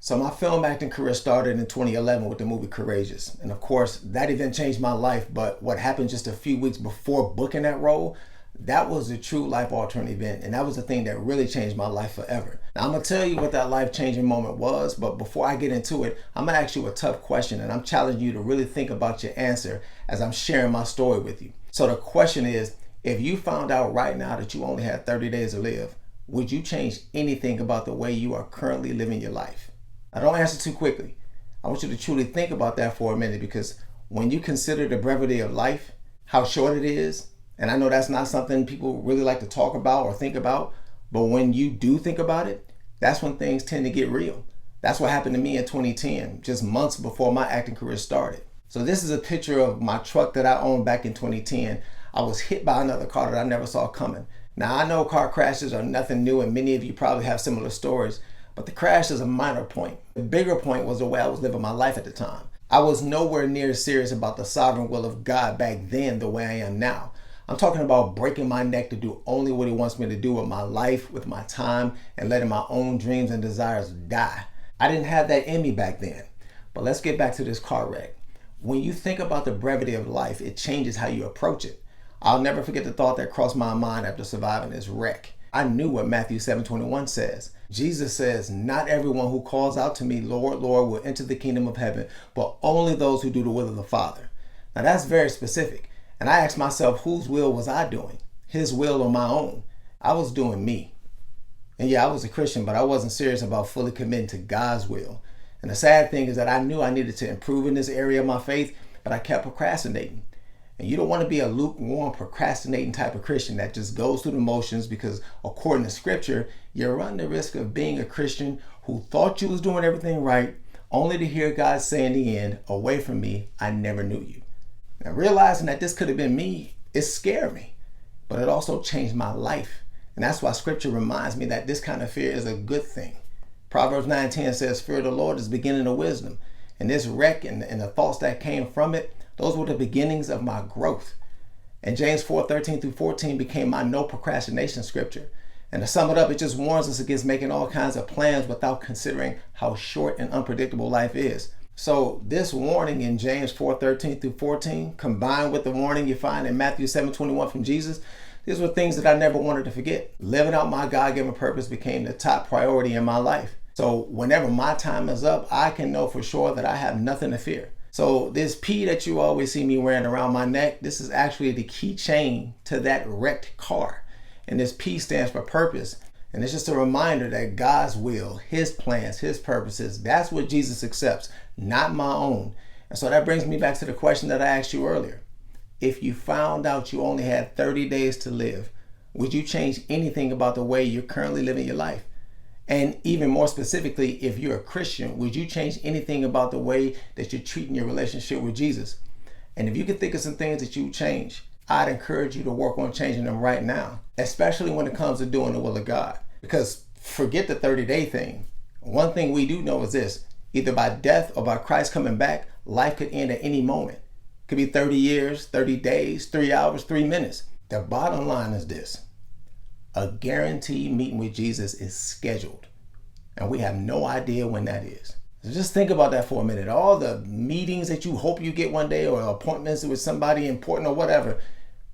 So my film acting career started in 2011 with the movie Courageous. And of course, that event changed my life, but what happened just a few weeks before booking that role, that was a true life altering event. And that was the thing that really changed my life forever. Now I'm gonna tell you what that life changing moment was, but before I get into it, I'm gonna ask you a tough question and I'm challenging you to really think about your answer as I'm sharing my story with you. So the question is, if you found out right now that you only had 30 days to live, would you change anything about the way you are currently living your life? Now don't answer too quickly. I want you to truly think about that for a minute, because when you consider the brevity of life, how short it is, and I know that's not something people really like to talk about or think about, but when you do think about it, that's when things tend to get real. That's what happened to me in 2010, just months before my acting career started. So this is a picture of my truck that I owned back in 2010. I was hit by another car that I never saw coming. Now I know car crashes are nothing new and many of you probably have similar stories, but the crash is a minor point. The bigger point was the way I was living my life at the time. I was nowhere near serious about the sovereign will of God back then the way I am now. I'm talking about breaking my neck to do only what he wants me to do with my life, with my time, and letting my own dreams and desires die. I didn't have that in me back then. But let's get back to this car wreck. When you think about the brevity of life, it changes how you approach it. I'll never forget the thought that crossed my mind after surviving this wreck. I knew what Matthew 7:21 says. Jesus says, "Not everyone who calls out to me, Lord, Lord, will enter the kingdom of heaven, but only those who do the will of the Father." Now that's very specific. And I asked myself, whose will was I doing? His will or my own? I was doing me. And yeah, I was a Christian, but I wasn't serious about fully committing to God's will. And the sad thing is that I knew I needed to improve in this area of my faith, but I kept procrastinating. And you don't want to be a lukewarm, procrastinating type of Christian that just goes through the motions, because according to scripture, you're running the risk of being a Christian who thought you was doing everything right, only to hear God say in the end, "Away from me, I never knew you." Now realizing that this could have been me, it scared me, but it also changed my life. And that's why scripture reminds me that this kind of fear is a good thing. Proverbs 9:10 says, "Fear of the Lord is the beginning of wisdom." And this wreck and the thoughts that came from it, those were the beginnings of my growth. And James 4:13-14 became my no procrastination scripture. And to sum it up, it just warns us against making all kinds of plans without considering how short and unpredictable life is. So this warning in James 4:13-14, combined with the warning you find in Matthew 7:21 from Jesus, these were things that I never wanted to forget. Living out my God-given purpose became the top priority in my life. So whenever my time is up, I can know for sure that I have nothing to fear. So this P that you always see me wearing around my neck, this is actually the key chain to that wrecked car. And this P stands for purpose. And it's just a reminder that God's will, his plans, his purposes, that's what Jesus accepts, not my own. And so that brings me back to the question that I asked you earlier. If you found out you only had 30 days to live, would you change anything about the way you're currently living your life? And even more specifically, if you're a Christian, would you change anything about the way that you're treating your relationship with Jesus? And if you can think of some things that you would change, I'd encourage you to work on changing them right now, especially when it comes to doing the will of God. Because forget the 30-day thing. One thing we do know is this: either by death or by Christ coming back, life could end at any moment. It could be 30 years, 30 days, 3 hours, 3 minutes. The bottom line is this: a guaranteed meeting with Jesus is scheduled, and we have no idea when that is. So just think about that for a minute. All the meetings that you hope you get one day, or appointments with somebody important or whatever,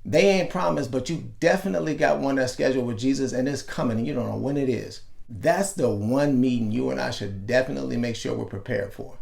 they ain't promised, but you definitely got one that's scheduled with Jesus, and it's coming and you don't know when it is. That's the one meeting you and I should definitely make sure we're prepared for.